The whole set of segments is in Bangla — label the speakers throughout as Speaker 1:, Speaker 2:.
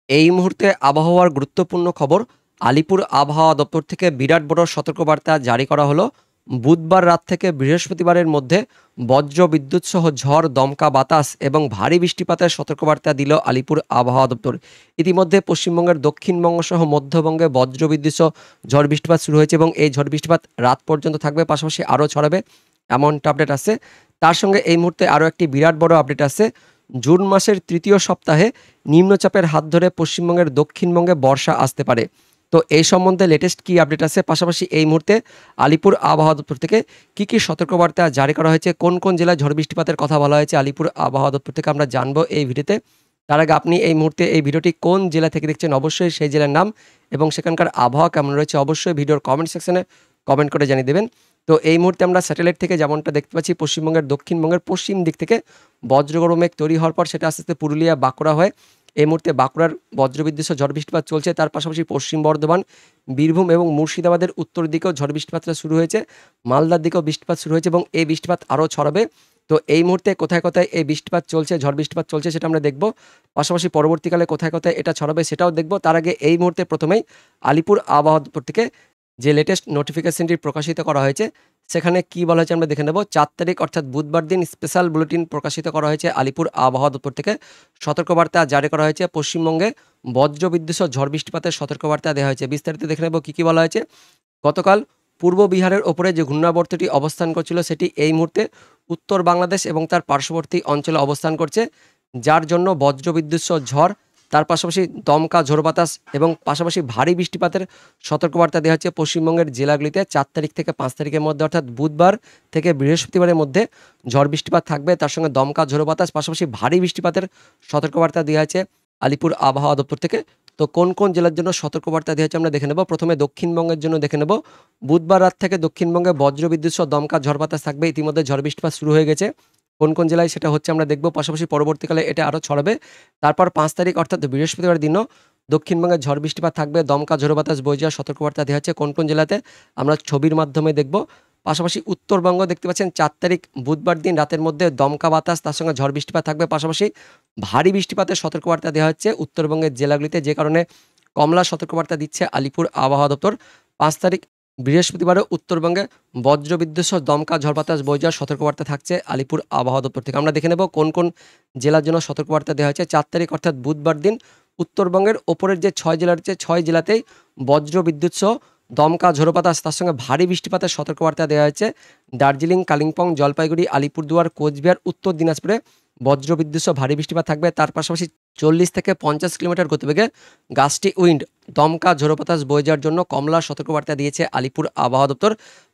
Speaker 1: এই মুহূর্তে আবহাওয়ার গুরুত্বপূর্ণ খবর। আলিপুর আবহাওয়া দপ্তর থেকে বিরাট বড় সতর্কবার্তা জারি করা হলো। বুধবার রাত থেকে বৃহস্পতিবারের মধ্যে বজ্র বিদ্যুৎ সহ ঝড়, দমকা বাতাস এবং ভারী বৃষ্টিপাতের সতর্কবার্তা দিল আলিপুর আবহাওয়া দপ্তর। ইতিমধ্যে পশ্চিমবঙ্গের দক্ষিণবঙ্গ সহ মধ্যবঙ্গে বজ্র বিদ্যুৎ সহ ঝড় বৃষ্টিপাত শুরু হয়েছে এবং এই ঝড় বৃষ্টিপাত রাত পর্যন্ত থাকবে, পাশাপাশি আরও ছড়াবে, এমনটা আপডেট আছে। তার সঙ্গে এই মুহূর্তে আরও একটি বিরাট বড় আপডেট আছে। জুন মাসের তৃতীয় সপ্তাহে নিম্নচাপের হাত ধরে পশ্চিমবঙ্গের দক্ষিণবঙ্গে বর্ষা আসতে পারে। তো এই সম্বন্ধে লেটেস্ট কী আপডেট আছে, পাশাপাশি এই মুহূর্তে আলিপুর আবহাওয়া দপ্তর থেকে কী সতর্কবার্তা জারি করা হয়েছে, কোন কোন জেলায় ঝড় বৃষ্টিপাতের কথা বলা হয়েছে আলিপুর আবহাওয়া দপ্তর থেকে, আমরা জানবো এই ভিডিওতে। তার আগে আপনি এই মুহূর্তে এই ভিডিওটি কোন জেলা থেকে দেখছেন, অবশ্যই সেই জেলার নাম এবং সেখানকার আবহাওয়া কেমন রয়েছে অবশ্যই ভিডিওর কমেন্ট সেকশনে কমেন্ট করে জানিয়ে দেবেন। তো এই মুহূর্তে আমরা স্যাটেলাইট থেকে যেমনটা দেখতে পাচ্ছি, পশ্চিমবঙ্গের দক্ষিণবঙ্গের পশ্চিম দিক থেকে বজ্রগর্ভ মেঘ তৈরি হওয়ার পর সেটা আস্তে আস্তে পুরুলিয়া, বাঁকুড়া হয়ে এই মুহূর্তে বাঁকুড়ার বজ্রবিদ্যুৎ সহ ঝড় বৃষ্টিপাত চলছে। তার পাশাপাশি পশ্চিম বর্ধমান, বীরভূম এবং মুর্শিদাবাদের উত্তর দিকেও ঝড় বৃষ্টিপাতটা শুরু হয়েছে। মালদার দিকেও বৃষ্টিপাত শুরু হয়েছে এবং এই বৃষ্টিপাত আরও ছড়াবে। তো এই মুহূর্তে কোথায় কোথায় এই বৃষ্টিপাত চলছে, ঝড় বৃষ্টিপাত চলছে, সেটা আমরা দেখব। পাশাপাশি পরবর্তীকালে কোথায় কোথায় এটা ছড়াবে সেটাও দেখব। তার আগে এই মুহূর্তে প্রথমেই আলিপুর আবহাওয়া দপ্তর থেকে যে লেটেস্ট নোটিফিকেশনটি প্রকাশিত করা হয়েছে সেখানে কি বলা হয়েছে আমরা দেখে নেব। 4 তারিখ অর্থাৎ বুধবার দিন স্পেশাল বুলেটিন প্রকাশিত করা হয়েছে আলিপুর আবহাওয়া দপ্তর থেকে। সতর্কবার্তা জারি করা হয়েছে, পশ্চিমবঙ্গে বজ্রবিদ্যুৎ সহ ঝড় বৃষ্টিপাতের সতর্কবার্তা দেওয়া হয়েছে। বিস্তারিত দেখে নেব কী কী বলা হয়েছে। গতকাল পূর্ব বিহারের ওপরে যে ঘূর্ণাবর্তটি অবস্থান করছিল সেটি এই মুহূর্তে উত্তর বাংলাদেশ এবং তার পার্শ্ববর্তী অঞ্চলে অবস্থান করছে, যার জন্য বজ্রবিদ্যুৎ সহ ঝড়, তার পাশাপাশি দমকা ঝোড়ো বাতাস এবং পাশাপাশি ভারী বৃষ্টিপাতের সতর্কবার্তা দেওয়া হচ্ছে পশ্চিমবঙ্গের জেলাগুলিতে। 4 তারিখ থেকে 5 তারিখের মধ্যে অর্থাৎ বুধবার থেকে বৃহস্পতিবারের মধ্যে ঝড় বৃষ্টিপাত থাকবে, তার সঙ্গে দমকা ঝোড়ো বাতাস, পাশাপাশি ভারী বৃষ্টিপাতের সতর্কবার্তা দেওয়া হয়েছে আলিপুর আবহাওয়া দপ্তর থেকে। তো কোন কোন জেলার জন্য সতর্কবার্তা দেওয়া হয়েছে আমরা দেখে নেব। প্রথমে দক্ষিণবঙ্গের জন্য দেখে নেব। বুধবার রাত থেকে দক্ষিণবঙ্গে বজ্রবিদ্যুৎ সহ দমকা ঝড় বাতাস থাকবে। ইতিমধ্যে ঝড় বৃষ্টিপাত শুরু হয়ে গেছে, কোন কোন জেলায় সেটা হচ্ছে আমরা দেখব। পাশাপাশি পরবর্তীকালে এটা আরও ছড়াবে। তারপর 5 তারিখ অর্থাৎ বৃহস্পতিবার দিনও দক্ষিণবঙ্গে ঝড় বৃষ্টিপাত থাকবে, দমকা ঝোড়ো বাতাস বয়ে যাওয়ার সতর্কবার্তা দেওয়া হচ্ছে কোন কোন জেলাতে আমরা ছবির মাধ্যমে দেখব। পাশাপাশি উত্তরবঙ্গ দেখতে পাচ্ছেন 4 তারিখ বুধবার দিন রাতের মধ্যে দমকা বাতাস, তার সঙ্গে ঝড় বৃষ্টিপাত থাকবে, পাশাপাশি ভারী বৃষ্টিপাতের সতর্কবার্তা দেওয়া হচ্ছে উত্তরবঙ্গের জেলাগুলিতে, যে কারণে কমলা সতর্কবার্তা দিচ্ছে আলিপুর আবহাওয়া দপ্তর। 5 তারিখ বৃহস্পতিবারও উত্তরবঙ্গে বজ্রবিদ্যুৎ সহ দমকা ঝড় বাতাস বয়ে যাওয়ার সতর্কবার্তা থাকছে আলিপুর আবহাওয়া দপ্তর থেকে। আমরা দেখে নেব কোন কোন জেলার জন্য সতর্কবার্তা দেওয়া হয়েছে। 4 তারিখ অর্থাৎ বুধবার দিন উত্তরবঙ্গের ওপরের যে 6 জেলা রয়েছে 6 জেলাতেই বজ্রবিদ্যুৎ সহ দমকা ঝোড়ো বাতাস, তার সঙ্গে ভারী বৃষ্টিপাতের সতর্কবার্তা দেওয়া হয়েছে। দার্জিলিং, কালিম্পং, জলপাইগুড়ি, আলিপুরদুয়ার, কোচবিহার, উত্তর দিনাজপুরে বজ্রবিদ্যুৎ সহ ভারী বৃষ্টিপাত থাকবে। তার পাশাপাশি 40 থেকে 50 কিলোমিটার গতিবেগে গাস্টি উইন্ড, দমকা ঝোড়ো বাতাস বয়ে যাওয়ার জন্য কমলা সতর্কবার্তা দিয়েছে আলিপুর আবহাওয়া দপ্তর।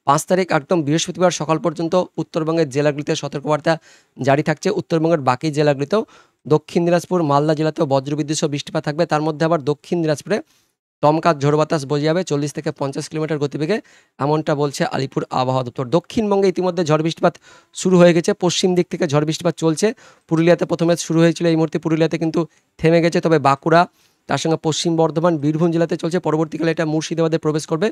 Speaker 1: 5 তারিখ একদম বৃহস্পতিবার সকাল পর্যন্ত উত্তরবঙ্গের জেলাগুলিতে সতর্কবার্তা জারি থাকছে। উত্তরবঙ্গের বাকি জেলাগুলিতেও দক্ষিণ দিনাজপুর, মালদা জেলাতেও বজ্রবিদ্যুৎ সহ বৃষ্টিপাত থাকবে। তার মধ্যে আবার দক্ষিণ দিনাজপুরে দমকা ঝোড়ো বাতাস বয়ে যাবে 40 থেকে 50 কিলোমিটার গতিবেগে, এমনটা বলছে আলিপুর আবহাওয়া দপ্তর। দক্ষিণবঙ্গে ইতিমধ্যে ঝড় বৃষ্টিপাত শুরু হয়ে গেছে, পশ্চিম দিক থেকে ঝড় বৃষ্টিপাত চলছে। পুরুলিয়াতে প্রথমে শুরু হয়েছিল, এই মুহূর্তে পুরুলিয়াতে কিন্তু থেমে গেছে, তবে বাঁকুড়া, তার সঙ্গে পশ্চিম বর্ধমান, বীরভূম জেলাতে চলছে। পরবর্তীকালে এটা মুর্শিদাবাদে প্রবেশ করবে।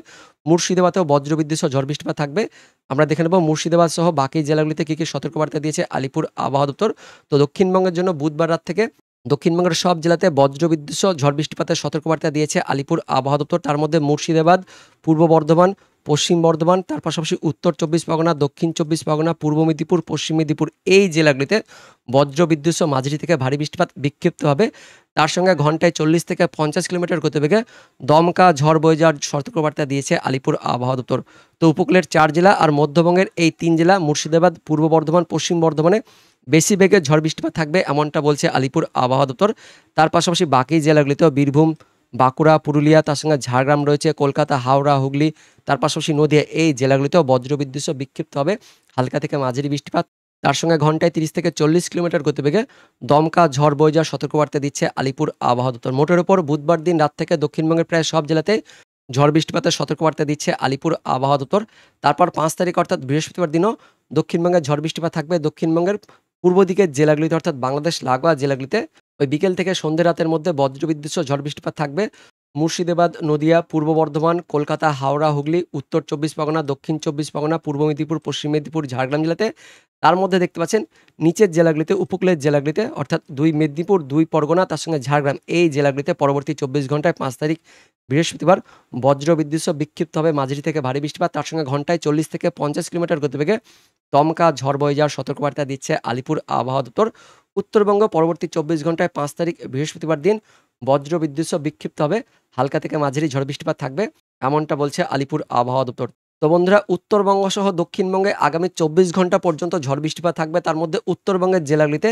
Speaker 1: মুর্শিদাবাদেও বজ্রবিদ্যুৎ সহ ঝড় বৃষ্টিপাত থাকবে। আমরা দেখে নেব মুর্শিদাবাদ সহ বাকি জেলাগুলিতে কী কী সতর্কবার্তা দিয়েছে আলিপুর আবহাওয়া দপ্তর। তো দক্ষিণবঙ্গের জন্য বুধবার রাত থেকে দক্ষিণবঙ্গের সব জেলাতে বজ্রবিদ্যুৎ সহ ঝড় বৃষ্টিপাতের সতর্কবার্তা দিয়েছে আলিপুর আবহাওয়া দপ্তর। তার মধ্যে মুর্শিদাবাদ, পূর্ব বর্ধমান, পশ্চিম বর্ধমান, তার পাশাপাশি উত্তর 24 পরগনা, দক্ষিণ 24 পরগনা, পূর্ব মেদিনীপুর, পশ্চিম মেদিনীপুর, এই জেলাগুলিতে বজ্রবিদ্যুৎ সহ মাঝারি থেকে ভারী বৃষ্টিপাত বিক্ষিপ্ত হবে। তার সঙ্গে ঘন্টায় 40 থেকে 50 কিলোমিটার গতিবেগে দমকা ঝড় বয়ে যাওয়ার সতর্কবার্তা দিয়েছে আলিপুর আবহাওয়া দপ্তর। তো উপকূলের 4 জেলা আর মধ্যবঙ্গের এই 3 জেলা মুর্শিদাবাদ, পূর্ব বর্ধমান, পশ্চিম বর্ধমানে বেশি বেগে ঝড় বৃষ্টিপাত থাকবে, এমনটা বলছে আলিপুর আবহাওয়া দপ্তর। তার পাশাপাশি বাকি জেলাগুলিতেও বীরভূম, বাঁকুড়া, পুরুলিয়া, তার সঙ্গে ঝাড়গ্রাম রয়েছে, কলকাতা, হাওড়া, হুগলি, তার পাশাপাশি নদিয়া, এই জেলাগুলিতেও বজ্রবিদ্যুৎ সহ বিক্ষিপ্ত হবে হালকা থেকে মাঝারি বৃষ্টিপাত। তার সঙ্গে ঘন্টায় 30 থেকে 40 কিলোমিটার গতিবেগে দমকা ঝড় বয়ে যাওয়ার সতর্কবার্তা দিচ্ছে আলিপুর আবহাওয়া দপ্তর। মোটের ওপর বুধবার দিন রাত থেকে দক্ষিণবঙ্গের প্রায় সব জেলাতে ঝড় বৃষ্টিপাতের সতর্কবার্তা দিচ্ছে আলিপুর আবহাওয়া দপ্তর। তারপর 5 তারিখ অর্থাৎ বৃহস্পতিবার দিনও দক্ষিণবঙ্গে ঝড় বৃষ্টিপাত থাকবে। দক্ষিণবঙ্গের পূর্ব দিকের জেলাগুলিতে অর্থাৎ বাংলাদেশ লাগোয়া জেলাগুলিতে ওই বিকেল থেকে সন্ধ্যে রাতের মধ্যে বজ্রবিদ্যুৎ সহ ঝড় বৃষ্টিপাত থাকবে। মুর্শিদাবাদ, নদিয়া, পূর্ব বর্ধমান, কলকাতা, হাওড়া, হুগলি, উত্তর 24 পরগনা, দক্ষিণ 24 পরগনা, পূর্ব মেদিনীপুর, পশ্চিম মেদিনীপুর, ঝাড়গ্রাম জেলাতে। তার মধ্যে দেখতে পাচ্ছেন নিচের জেলাগুলিতে, উপকূলের জেলাগুলিতে অর্থাৎ 2 মেদিনীপুর, 2 পরগনা, তার সঙ্গে ঝাড়গ্রাম, এই জেলাগুলিতে পরবর্তী 24 ঘন্টায় 5 তারিখ বৃহস্পতিবার বজ্রবিদ্যুৎ সহ বিক্ষিপ্তভাবে মাঝারি থেকে ভারী বৃষ্টিপাত, তার সঙ্গে ঘন্টায় 40 থেকে 50 কিলোমিটার গতিবেগে দমকা ঝড় বয়ে যাওয়ার সতর্কবার্তা দিচ্ছে আলিপুর আবহাওয়া দপ্তর। উত্তরবঙ্গ পরবর্তী 24 ঘন্টায় 5 তারিখ বৃহস্পতিবার দিন বজ্রবিদ্যুৎ সহ বিক্ষিপ্তভাবে হালকা থেকে মাঝারি ঝড় বৃষ্টিপাত থাকবে, এমনটা বলছে আলিপুর আবহাওয়া দপ্তর। তো বন্ধুরা, উত্তরবঙ্গ সহ দক্ষিণবঙ্গে আগামী 24 ঘন্টা পর্যন্ত ঝড় বৃষ্টিপাত থাকবে। তার মধ্যে উত্তরবঙ্গের জেলাগুলিতে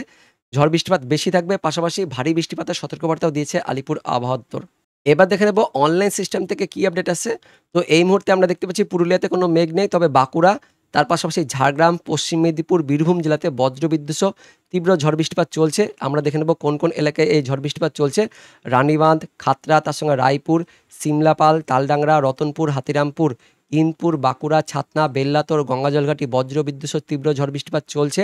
Speaker 1: ঝড় বৃষ্টিপাত বেশি থাকবে, পাশাপাশি ভারী বৃষ্টিপাতের সতর্কবার্তাও দিয়েছে আলিপুর আবহাওয়া দপ্তর। এবার দেখে নেব অনলাইন সিস্টেম থেকে কি আপডেট আসছে। তো এই মুহূর্তে আমরা দেখতে পাচ্ছি পুরুলিয়াতে কোনো মেঘ নেই, তবে বাঁকুড়া, তার পাশাপাশি ঝাড়গ্রাম, পশ্চিম মেদিনীপুর, বীরভূম জেলাতে বজ্রবিদ্যুৎ সহ তীব্র ঝড় বৃষ্টিপাত চলছে। আমরা দেখে নেব কোন কোন এলাকায় এই ঝড় বৃষ্টিপাত চলছে। রানীবাঁধ, খাতড়া, তার সঙ্গে রায়পুর, সিমলাপাল, তালডাংরা, রতনপুর, হাতিরামপুর, ইনপুর, বাঁকুড়া, ছাতনা, বেল্লাতর, গঙ্গাজলঘাটি বজ্রবিদ্যুৎ সহ তীব্র ঝড় বৃষ্টিপাত চলছে।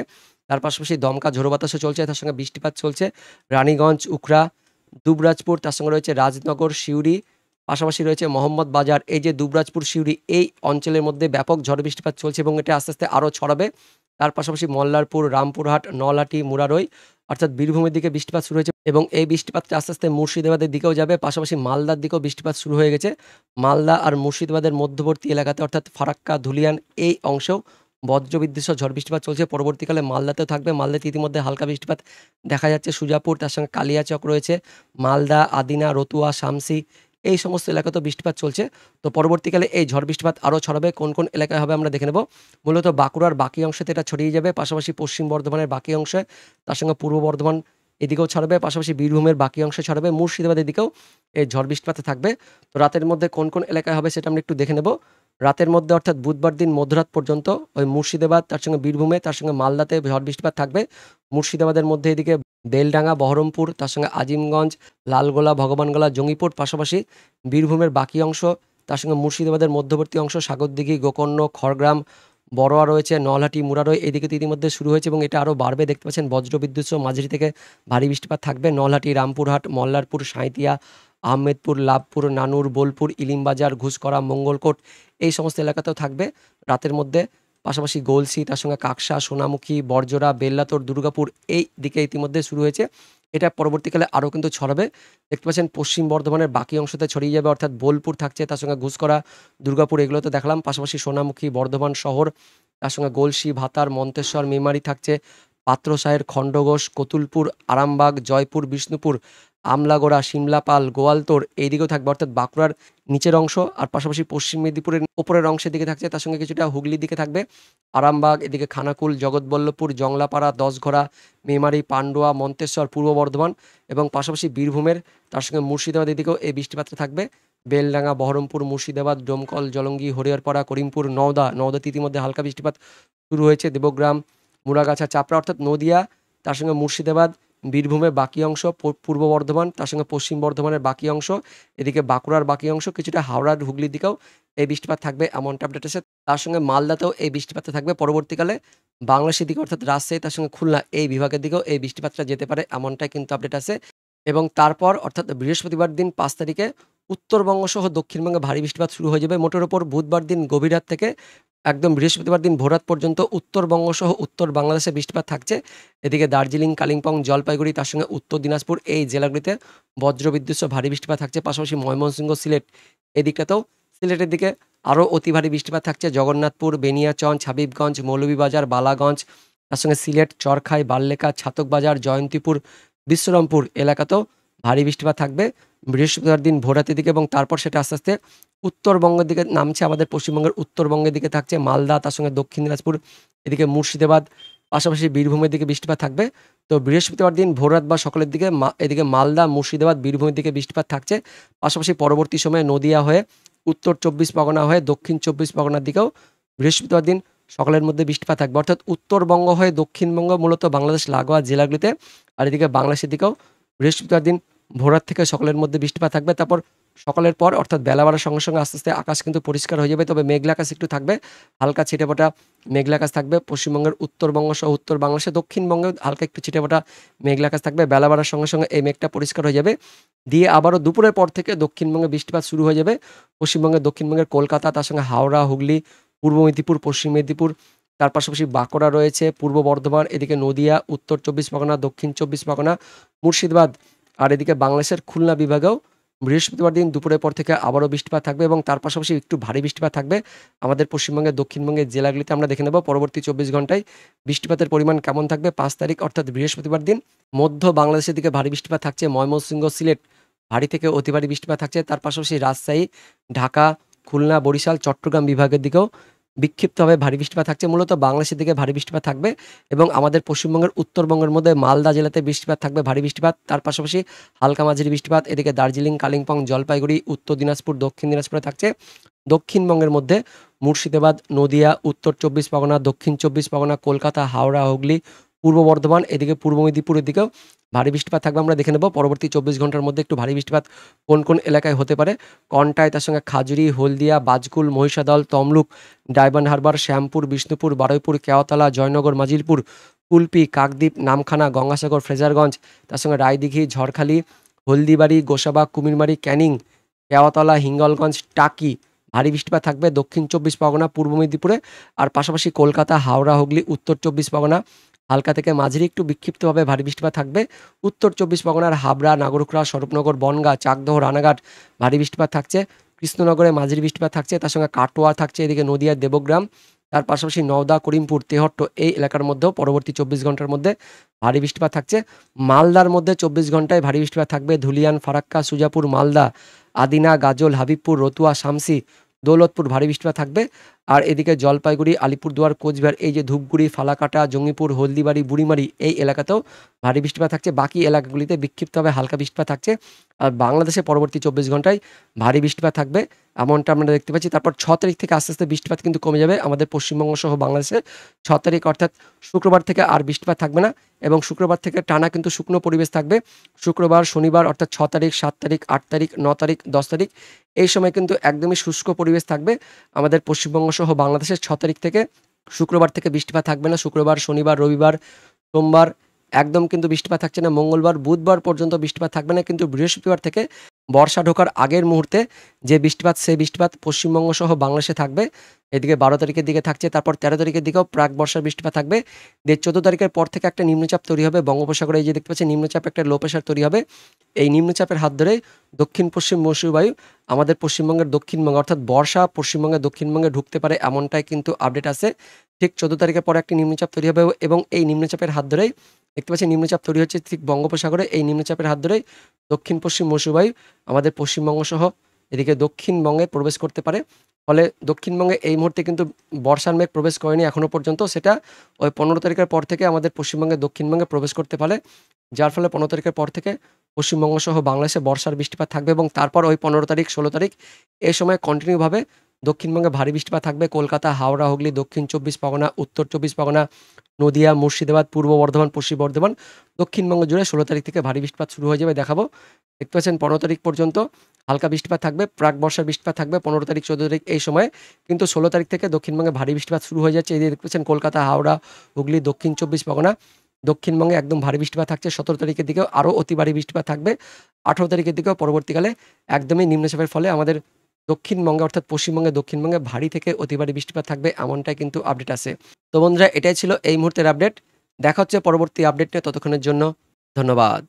Speaker 1: তার পাশাপাশি দমকা ঝোড়ো বাতাসও চলছে, তার সঙ্গে বৃষ্টিপাত চলছে রানীগঞ্জ, উখড়া, দুবরাজপুর, তার সঙ্গে রয়েছে রাজনগর, সিউড়ি, পাশাপাশি রয়েছে মোহাম্মদ বাজার। এই যে দুবরাজপুর, সিউড়ি, এই অঞ্চলের মধ্যে ব্যাপক ঝড় বৃষ্টিপাত চলছে এবং এটা আস্তে আস্তে আরও ছড়াবে। তার পাশাপাশি মল্লারপুর, রামপুরহাট, নলহাটি, মুরারই অর্থাৎ বীরভূমের দিকে বৃষ্টিপাত শুরু হয়েছে এবং এই বৃষ্টিপাতটা আস্তে আস্তে মুর্শিদাবাদের দিকেও যাবে, পাশাপাশি মালদার দিকেও বৃষ্টিপাত শুরু হয়ে গেছে। মালদা আর মুর্শিদাবাদের মধ্যবর্তী এলাকাতে অর্থাৎ ফারাক্কা, ধুলিয়ান এই অংশেও বজ্রবিদ্যুৎ সহ ঝড় বৃষ্টিপাত চলছে। পরবর্তীকালে মালদাতেও থাকবে, মালদাতে ইতিমধ্যে হালকা বৃষ্টিপাত দেখা যাচ্ছে। সুজাপুর, তার সঙ্গে কালিয়াচক রয়েছে, মালদা, আদিনা, রতুয়া, শামসি এই সমস্ত এলাকাতেও বৃষ্টিপাত চলছে। তো পরবর্তীকালে এই ঝড় বৃষ্টিপাত আরও ছড়াবে, কোন কোন এলাকায় হবে আমরা দেখে নেব। মূলত বাঁকুড়ার বাকি অংশতে এটা ছড়িয়ে যাবে, পাশাপাশি পশ্চিম বর্ধমানের বাকি অংশে, তার সঙ্গে পূর্ব বর্ধমান এদিকেও ছড়াবে, পাশাপাশি বীরভূমের বাকি অংশে ছড়াবে, মুর্শিদাবাদের দিকেও এই ঝড় বৃষ্টিপাত থাকবে। তো রাতের মধ্যে কোন কোন এলাকায় হবে সেটা আমরা একটু দেখে নেব। রাতের মধ্যে অর্থাৎ বুধবার দিন মধ্যরাত পর্যন্ত ওই মুর্শিদাবাদ, তার সঙ্গে বীরভূমে, তার সঙ্গে মালদাতে ঝড় বৃষ্টিপাত থাকবে। মুর্শিদাবাদের মধ্যে এদিকে বেলডাঙ্গা, বহরমপুর, তার সঙ্গে আজিমগঞ্জ, লালগোলা, ভগবানগোলা, জঙ্গিপুর, পাশাপাশি বীরভূমের বাকি অংশ, তার সঙ্গে মুর্শিদাবাদের মধ্যবর্তী অংশ, সাগরদিঘি, গোকর্ণ, খড়গ্রাম, বড়োয়া রয়েছে, নলহাটি, মুরারই এদিকে তো ইতিমধ্যে শুরু হয়েছে এবং এটা আরও বাড়বে। দেখতে পাচ্ছেন বজ্রবিদ্যুৎ সহ মাঝারি থেকে ভারী বৃষ্টিপাত থাকবে। নলহাটি, রামপুরহাট, মল্লারপুর, সাঁইতিয়া, আহমেদপুর, লাভপুর, নানুর, বোলপুর, ইলিমবাজার, ঘুষকরা, মঙ্গলকোট এই সমস্ত এলাকাতেও থাকবে রাতের মধ্যে। পাশাপাশি গলসি, তার সঙ্গে কাকসা, সোনামুখী, বরজোড়া, বেল্লাতর, দুর্গাপুর এই দিকে ইতিমধ্যে শুরু হয়েছে। এটা পরবর্তীকালে আরও কিন্তু ছড়াবে। দেখতে পাচ্ছেন পশ্চিম বর্ধমানের বাকি অংশতে ছড়িয়ে যাবে, অর্থাৎ বোলপুর থাকছে, তার সঙ্গে ঘুষকরা, দুর্গাপুর এগুলো তো দেখলাম, পাশাপাশি সোনামুখী, বর্ধমান শহর, তার সঙ্গে গলসি, ভাতার, মন্তেশ্বর, মেমারি থাকছে, পাত্রসাহের, খণ্ডঘোষ, কতুলপুর, আরামবাগ, জয়পুর, বিষ্ণুপুর, আমলাগোড়া, সিমলাপাল, গোয়ালতোড় এইদিকেও থাকবে, অর্থাৎ বাঁকুড়ার নিচের অংশ আর পাশাপাশি পশ্চিম মেদিনীপুরের ওপরের অংশের দিকে থাকছে, তার সঙ্গে কিছুটা হুগলির দিকে থাকবে, আরামবাগ, এদিকে খানাকুল, জগৎবল্লভপুর, জংলাপাড়া, দশঘরা, মেমারি, পান্ডুয়া, মন্তেশ্বর, পূর্ব বর্ধমান এবং পাশাপাশি বীরভূমের, তার সঙ্গে মুর্শিদাবাদ এদিকেও এই বৃষ্টিপাতটা থাকবে। বেলডাঙ্গা, বহরমপুর, মুর্শিদাবাদ, ডোমকল, জলঙ্গি, হরিহরপাড়া, করিমপুর, নওদাতে ইতিমধ্যে হালকা বৃষ্টিপাত শুরু হয়েছে। দেবগ্রাম, মুড়াগাছা, চাপড়া অর্থাৎ নদিয়া, তার সঙ্গে মুর্শিদাবাদ, বীরভূমের বাকি অংশ, পূর্ব বর্ধমান, তার সঙ্গে পশ্চিম বর্ধমানের বাকি অংশ, এদিকে বাঁকুড়ার বাকি অংশ, কিছুটা হাওড়ার, হুগলির দিকেও এই বৃষ্টিপাত থাকবে এমনটা আপডেট আছে। তার সঙ্গে মালদাতেও এই বৃষ্টিপাতটা থাকবে। পরবর্তীকালে বাংলাদেশের দিকে অর্থাৎ রাজশাহী, তার সঙ্গে খুলনা এই বিভাগের দিকেও এই বৃষ্টিপাতটা যেতে পারে এমনটাই কিন্তু আপডেট আছে। এবং তারপর অর্থাৎ বৃহস্পতিবার দিন 5 তারিখে উত্তরবঙ্গ সহ দক্ষিণবঙ্গে ভারী বৃষ্টিপাত শুরু হয়ে যাবে। মোটের ওপর বুধবার দিন গভীর রাত থেকে একদম বৃহস্পতিবার দিন ভোররাত পর্যন্ত উত্তরবঙ্গ সহ উত্তর বাংলাদেশে বৃষ্টিপাত থাকছে। এদিকে দার্জিলিং, কালিম্পং, জলপাইগুড়ি, তার সঙ্গে উত্তর দিনাজপুর এই জেলাগুলিতে বজ্রবিদ্যুৎ সহ ভারী বৃষ্টিপাত থাকছে। পাশাপাশি ময়মনসিংহ, সিলেট এদিকটাতেও, সিলেটের দিকে আরও অতি ভারী বৃষ্টিপাত থাকছে। জগন্নাথপুর, বেনিয়াচঞ্চ, হাবিবগঞ্জ, মৌলভীবাজার, বালাগঞ্জ, তার সঙ্গে সিলেট, চরখাই, বাল্লেকা, ছাতকবাজার, জয়ন্তীপুর, বিশ্বরামপুর এলাকাতেও ভারী বৃষ্টিপাত থাকবে বৃহস্পতিবার দিন ভোররাতের দিকে এবং তারপর সেটা আস্তে আস্তে উত্তরবঙ্গের দিকে নামছে। আমাদের পশ্চিমবঙ্গের উত্তরবঙ্গের দিকে থাকছে মালদা, তার সঙ্গে দক্ষিণ দিনাজপুর, এদিকে মুর্শিদাবাদ, পাশাপাশি বীরভূমের দিকে বৃষ্টিপাত থাকবে। তো বৃহস্পতিবার দিন ভোররাত বা সকালের দিকে এদিকে মালদা, মুর্শিদাবাদ, বীরভূমের দিকে বৃষ্টিপাত থাকছে। পাশাপাশি পরবর্তী সময়ে নদিয়া হয়ে উত্তর 24 পরগনা হয়ে দক্ষিণ 24 পরগনার দিকেও বৃহস্পতিবার দিন সকালের মধ্যে বৃষ্টিপাত থাকবে, অর্থাৎ উত্তরবঙ্গ হয়ে দক্ষিণবঙ্গ মূলত বাংলাদেশ লাগোয়া জেলাগুলিতে, আর এদিকে বাংলাদেশের দিকেও বৃহস্পতিবার দিন ভোররাত থেকে সকালের মধ্যে বৃষ্টিপাত থাকবে। তারপর সকালের পর অর্থাৎ বেলা বাড়ার সঙ্গে, সঙ্গে আস্তে, আস্তে আকাশ কিন্তু পরিষ্কার হয়ে যাবে। তবে মেঘলা আকাশ একটু থাকবে। হালকা ছিটেফোঁটা মেঘলা আকাশ থাকবে। পশ্চিমবঙ্গের উত্তরবঙ্গ সহ উত্তর বাংলাদেশে, দক্ষিণবঙ্গেও হালকা একটু ছিটেফোঁটা মেঘলা আকাশ থাকবে। বেলা বাড়ার সঙ্গে, সঙ্গে এই মেঘটা পরিষ্কার হয়ে যাবে। দিয়ে আবারও দুপুরের পর থেকে দক্ষিণবঙ্গে বৃষ্টিপাত শুরু হয়ে যাবে। পশ্চিমবঙ্গের দক্ষিণবঙ্গের কলকাতা, তার সঙ্গে হাওড়া, হুগলি, পূর্ব মেদিনীপুর, পশ্চিম মেদিনীপুর, তার পাশাপাশি বাঁকুড়া রয়েছে, পূর্ব বর্ধমান, এদিকে নদিয়া, উত্তর 24 পরগনা, দক্ষিণ 24 পরগনা, মুর্শিদাবাদ, আর এদিকে বাংলাদেশের খুলনা বিভাগেও বৃহস্পতিবার দিন দুপুরের পর থেকে আবারও বৃষ্টিপাত থাকবে এবং তার পাশাপাশি একটু ভারী বৃষ্টিপাত থাকবে আমাদের পশ্চিমবঙ্গের দক্ষিণবঙ্গের জেলাগুলিতে। আমরা দেখে নেব পরবর্তী 24 ঘন্টায় বৃষ্টিপাতের পরিমাণ কেমন থাকবে। 5 তারিখ অর্থাৎ বৃহস্পতিবার দিন মধ্য বাংলাদেশের দিকে ভারী বৃষ্টিপাত থাকছে। ময়মনসিংহ, সিলেট ভারী থেকে অতি ভারী বৃষ্টিপাত থাকছে। তার পাশাপাশি রাজশাহী, ঢাকা, খুলনা, বরিশাল, চট্টগ্রাম বিভাগের দিকেও বিক্ষিপ্তভাবে ভারী বৃষ্টিপাত থাকছে। মূলত বাংলাদেশের দিকে ভারী বৃষ্টিপাত থাকবে এবং আমাদের পশ্চিমবঙ্গের উত্তরবঙ্গের মধ্যে মালদা জেলাতে বৃষ্টিপাত থাকবে, ভারী বৃষ্টিপাত। তার পাশাপাশি হালকা মাঝারি বৃষ্টিপাত এদিকে দার্জিলিং, কালিম্পং, জলপাইগুড়ি, উত্তর দিনাজপুর, দক্ষিণ দিনাজপুরে থাকছে। দক্ষিণবঙ্গের মধ্যে মুর্শিদাবাদ, নদিয়া, উত্তর 24 পরগনা, দক্ষিণ 24 পরগনা, কলকাতা, হাওড়া, হুগলি, পূর্ব বর্ধমান, এদিকে পূর্ব মেদিনীপুরের দিকেও ভারী বৃষ্টিপাত থাকবে। আমরা দেখে নেব পরবর্তী 24 ঘন্টার মধ্যে একটু ভারী বৃষ্টিপাত কোন কোন এলাকায় হতে পারে। কন্টাই, তার সঙ্গে খাজুরি, হলদিয়া, বাজকুল, মহিষাদল, তমলুক, ডায়মন্ড হারবার, শ্যামপুর, বিষ্ণুপুর, বারুইপুর, কেওতলা, জয়নগর, মাজিলপুর, কুলপি, কাকদ্বীপ, নামখানা, গঙ্গাসাগর, ফ্রেজারগঞ্জ, তার সঙ্গে রায়দিঘি, ঝড়খালি, হলদিবাড়ি, গোসাবা, কুমিরমারি, ক্যানিং, কেওতলা, হিঙ্গলগঞ্জ, টাকি ভারী বৃষ্টিপাত থাকবে দক্ষিণ 24 পরগনা, পূর্ব মেদিনীপুরে। আর পাশাপাশি কলকাতা, হাওড়া, হুগলি, উত্তর 24 পরগনা হালকা থেকে মাঝারি একটু বিক্ষিপ্তভাবে ভারী বৃষ্টিপাত থাকবে। উত্তর 24 পরগনার হাবড়া, নাগরকুড়া, স্বরূপনগর, বনগাঁ, চাকদহ, রানাঘাট ভারী বৃষ্টিপাত থাকছে। কৃষ্ণনগরে মাঝারি বৃষ্টিপাত থাকছে, তার সঙ্গে কাটোয়া থাকছে, এদিকে নদিয়ার দেবগ্রাম, তার পাশাপাশি নওদা, করিমপুর, তেহট্ট এই এলাকার মধ্যেও পরবর্তী 24 ঘন্টার মধ্যে ভারী বৃষ্টিপাত থাকছে। মালদার মধ্যে 24 ঘন্টায় ভারী বৃষ্টিপাত থাকবে। ধুলিয়ান, ফারাক্কা, সুজাপুর, মালদা, আদিনা, গাজল, হাবিবপুর, রতুয়া, শামসি, দৌলতপুর ভারী বৃষ্টিপাত থাকবে। আর এদিকে জলপাইগুড়ি, আলিপুরদুয়ার, কোচবিহার, এই যে ধূপগুড়ি, ফালাকাটা, জঙ্গিপুর, হলদিবাড়ি, বুড়িমারি এই এলাকাতেও ভারী বৃষ্টিপাত থাকছে। বাকি এলাকাগুলিতে বিক্ষিপ্তভাবে হালকা বৃষ্টিপাত থাকছে। আর বাংলাদেশে পরবর্তী 24 ঘন্টায় ভারী বৃষ্টিপাত থাকবে এমনটা আমরা দেখতে পাচ্ছি। তারপর 6 তারিখ থেকে আস্তে আস্তে বৃষ্টিপাত কিন্তু কমে যাবে আমাদের পশ্চিমবঙ্গ সহ বাংলাদেশে। 6 তারিখ অর্থাৎ শুক্রবার থেকে আর বৃষ্টিপাত থাকবে না এবং শুক্রবার থেকে টানা কিন্তু শুকনো পরিবেশ থাকবে। শুক্রবার, শনিবার অর্থাৎ 6 তারিখ, 7 তারিখ, 8 তারিখ, 9 তারিখ, 10 তারিখ এই সময় কিন্তু একদমই শুষ্ক পরিবেশ থাকবে আমাদের পশ্চিমবঙ্গ সহ বাংলাদেশের। 6 তারিখ থেকে শুক্রবার থেকে বৃষ্টিপাত থাকবে না। শুক্রবার, শনিবার, রবিবার, সোমবার একদম কিন্তু বৃষ্টিপাত থাকছে না। মঙ্গলবার, বুধবার পর্যন্ত বৃষ্টিপাত থাকবে না। কিন্তু বৃহস্পতিবার থেকে বর্ষা ঢোকার আগের মুহূর্তে যে বৃষ্টিপাত, সেই বৃষ্টিপাত পশ্চিমবঙ্গ সহ বাংলাদেশে থাকবে। এদিকে 12 তারিখের দিকে থাকছে, তারপর 13 তারিখের দিকেও প্রাক বর্ষার বৃষ্টিপাত থাকবে। 14 তারিখের পর থেকে একটা নিম্নচাপ তৈরি হবে বঙ্গোপসাগরে। এই যে দেখতে পাচ্ছেন নিম্নচাপ, একটা লো প্রেশার তৈরি হবে। এই নিম্নচাপের হাত ধরে দক্ষিণ পশ্চিম মৌসুমী বায়ু আমাদের পশ্চিমবঙ্গের দক্ষিণবঙ্গে অর্থাৎ বর্ষা পশ্চিমবঙ্গের দক্ষিণবঙ্গে ঢুকতে পারে এমনটাই কিন্তু আপডেট আছে। ঠিক 14 তারিখের পরে একটি নিম্নচাপ তৈরি হবে এবং এই নিম্নচাপের হাত ধরেই দেখতে পাচ্ছি নিম্নচাপ তৈরি হচ্ছে ঠিক বঙ্গোপসাগরে। এই নিম্নচাপের হাত ধরেই দক্ষিণ পশ্চিম মৌসুমী বায়ু আমাদের পশ্চিমবঙ্গ সহ এদিকে দক্ষিণবঙ্গে প্রবেশ করতে পারে। ফলে দক্ষিণবঙ্গে এই মুহূর্তে কিন্তু বর্ষার মেঘ প্রবেশ করেনি এখনও পর্যন্ত। সেটা ওই 15 তারিখের পর থেকে আমাদের পশ্চিমবঙ্গে দক্ষিণবঙ্গে প্রবেশ করতে পারে, যার ফলে 15 তারিখের পর থেকে পশ্চিমবঙ্গ সহ বাংলাদেশে বর্ষার বৃষ্টিপাত থাকবে এবং তারপর ওই 15 তারিখ, 16 তারিখ এই সময় কন্টিনিউভাবে দক্ষিণবঙ্গে ভারী বৃষ্টিপাত থাকবে। কলকাতা, হাওড়া, হুগলি, দক্ষিণ 24 পরগনা, উত্তর 24 পরগনা, নদিয়া, মুর্শিদাবাদ, পূর্ব বর্ধমান, পশ্চিম বর্ধমান, দক্ষিণবঙ্গ জুড়ে 16 তারিখ থেকে ভারী বৃষ্টিপাত শুরু হয়ে যাবে। দেখাবো দেখতে পাচ্ছেন 15 তারিখ পর্যন্ত হালকা বৃষ্টিপাত থাকবে, প্রাক বর্ষার বৃষ্টিপাত থাকবে 15 তারিখ, 14 তারিখ এই সময়ে। কিন্তু 16 তারিখ থেকে দক্ষিণবঙ্গে ভারী বৃষ্টিপাত শুরু হয়ে যাচ্ছে। এই যে দেখতে পাচ্ছেন কলকাতা, হাওড়া, হুগলি, দক্ষিণ 24 পরগনা, দক্ষিণবঙ্গে একদম ভারী বৃষ্টিপাত থাকছে। 17 তারিখের দিকেও আরও অতি ভারী বৃষ্টিপাত থাকবে। 18 তারিখের দিকেও পরবর্তীকালে একদমই নিম্নচাপের ফলে আমাদের দক্ষিণবঙ্গে অর্থাৎ পশ্চিমবঙ্গে দক্ষিণবঙ্গে ভারী থেকে অতি ভারী বৃষ্টিপাত থাকবে এমনটাই কিন্তু আপডেট আছে। তো বন্ধুরা, এটাই ছিল এই মুহূর্তের আপডেট। দেখা হচ্ছে পরবর্তী আপডেট নিয়ে, ততক্ষণের জন্য ধন্যবাদ।